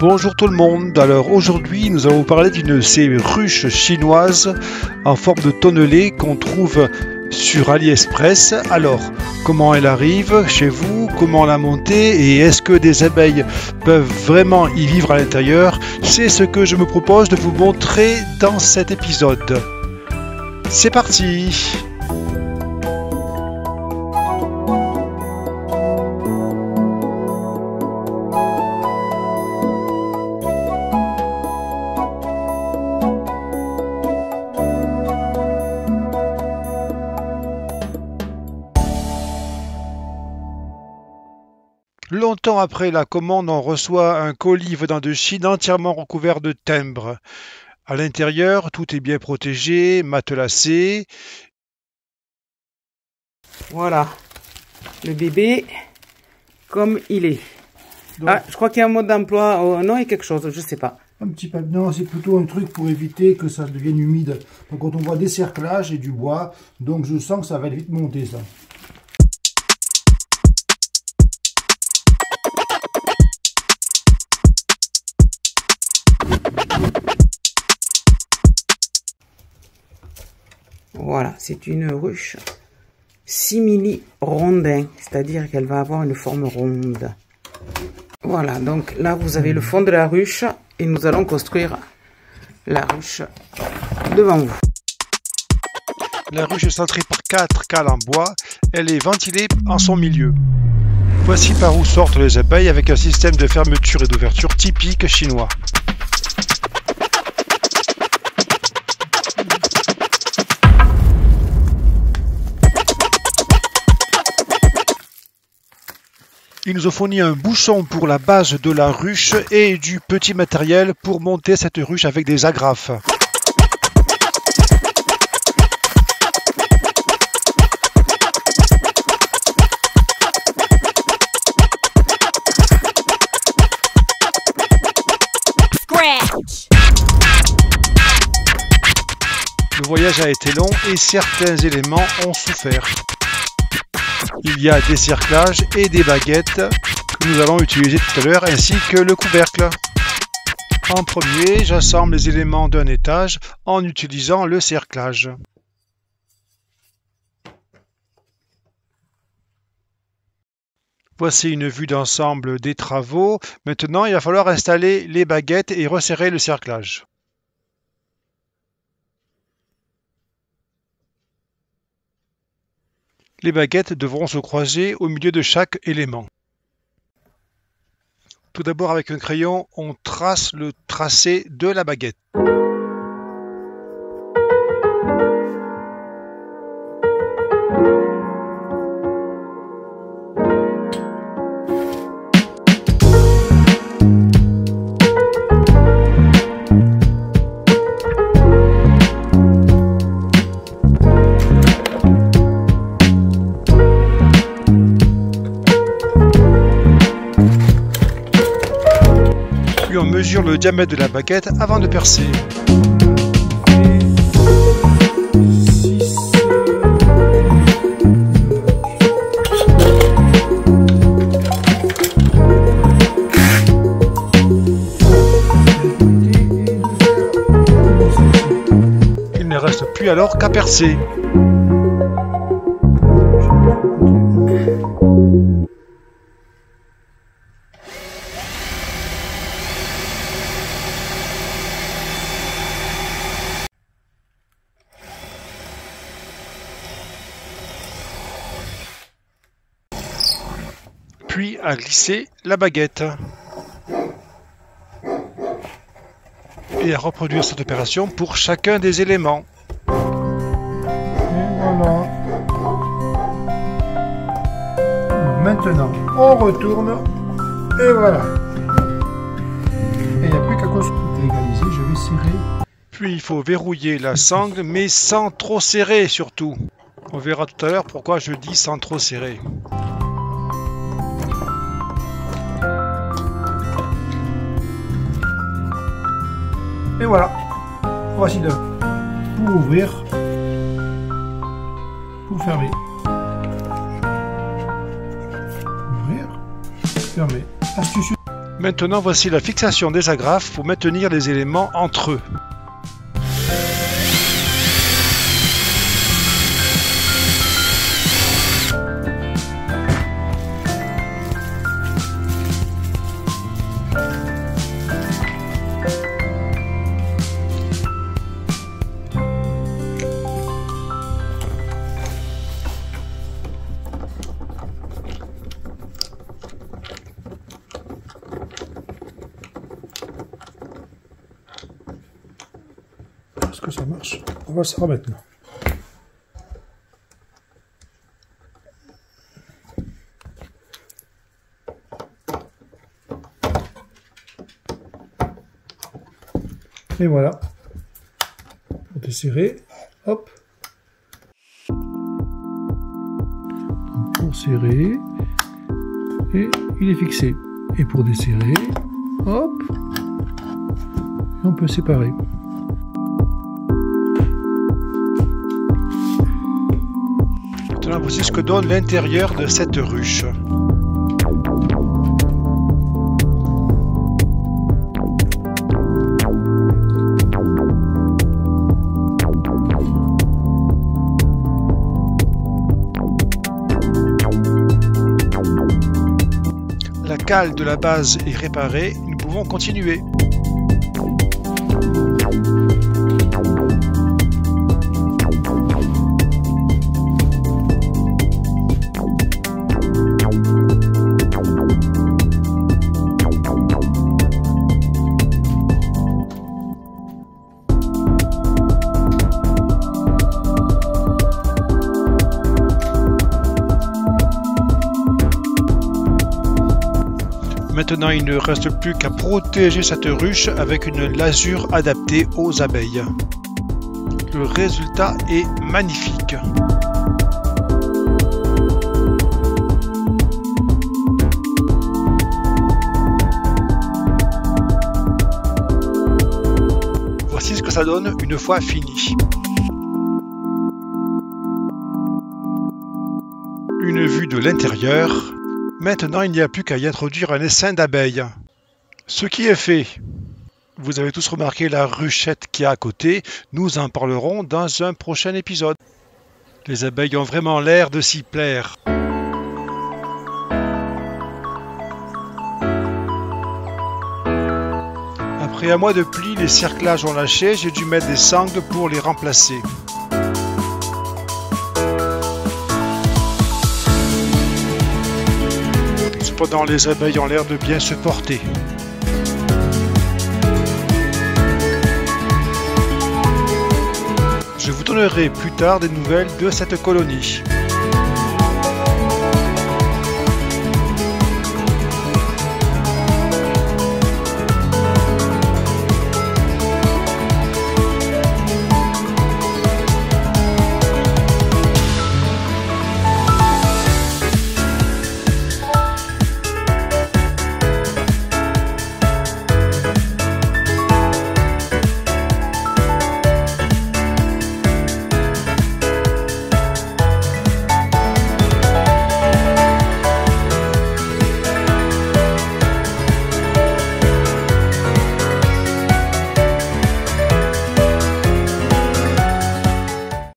Bonjour tout le monde, alors aujourd'hui nous allons vous parler d'une de ces ruches chinoises en forme de tonnelé qu'on trouve sur AliExpress. Alors, comment elle arrive chez vous, comment la monter et est-ce que des abeilles peuvent vraiment y vivre à l'intérieur? C'est ce que je me propose de vous montrer dans cet épisode. C'est parti! Longtemps après la commande, on reçoit un colis venant de Chine entièrement recouvert de timbres. À l'intérieur, tout est bien protégé, matelassé. Voilà, le bébé comme il est. Donc, je crois qu'il y a un mode d'emploi, non, il y a quelque chose, je sais pas. un petit peu, non, c'est plutôt un truc pour éviter que ça devienne humide. Donc quand on voit des cerclages et du bois, donc je sens que ça va vite monter ça. Voilà, c'est une ruche simili-rondin, c'est-à-dire qu'elle va avoir une forme ronde. Voilà, donc là vous avez le fond de la ruche et nous allons construire la ruche devant vous. La ruche est centrée par 4 cales en bois, elle est ventilée en son milieu. Voici par où sortent les abeilles avec un système de fermeture et d'ouverture typique chinois. Il nous a fourni un bouchon pour la base de la ruche et du petit matériel pour monter cette ruche avec des agrafes. Le voyage a été long et certains éléments ont souffert. Il y a des cerclages et des baguettes que nous allons utiliser tout à l'heure, ainsi que le couvercle. En premier, j'assemble les éléments d'un étage en utilisant le cerclage. Voici une vue d'ensemble des travaux. Maintenant, il va falloir installer les baguettes et resserrer le cerclage. Les baguettes devront se croiser au milieu de chaque élément. Tout d'abord, avec un crayon, on trace le tracé de la baguette. Puis on mesure le diamètre de la baguette avant de percer. Il ne reste plus alors qu'à percer. Puis à glisser la baguette. Et à reproduire cette opération pour chacun des éléments. Et voilà. Maintenant, on retourne. Et voilà. Et il n'y a plus qu'à égaliser, je vais serrer. Puis il faut verrouiller la sangle, mais sans trop serrer surtout. On verra tout à l'heure pourquoi je dis sans trop serrer. Et voilà. Voici deux. Pour ouvrir. Pour fermer. Ouvrir. Fermer. Astucieux. Maintenant, voici la fixation des agrafes pour maintenir les éléments entre eux. Est-ce que ça marche? On va se remettre maintenant. Et voilà. Pour desserrer, hop. Donc pour serrer, et il est fixé. Et pour desserrer, hop. Et on peut séparer. Maintenant, voici ce que donne l'intérieur de cette ruche. La cale de la base est réparée, nous pouvons continuer. Maintenant, il ne reste plus qu'à protéger cette ruche avec une lasure adaptée aux abeilles. Le résultat est magnifique. Voici ce que ça donne une fois fini. Une vue de l'intérieur. Maintenant, il n'y a plus qu'à y introduire un essaim d'abeilles. Ce qui est fait. Vous avez tous remarqué la ruchette qui est à côté. Nous en parlerons dans un prochain épisode. Les abeilles ont vraiment l'air de s'y plaire. Après un mois de pluie, les cerclages ont lâché. J'ai dû mettre des sangles pour les remplacer. Cependant, les abeilles ont l'air de bien se porter. Je vous donnerai plus tard des nouvelles de cette colonie.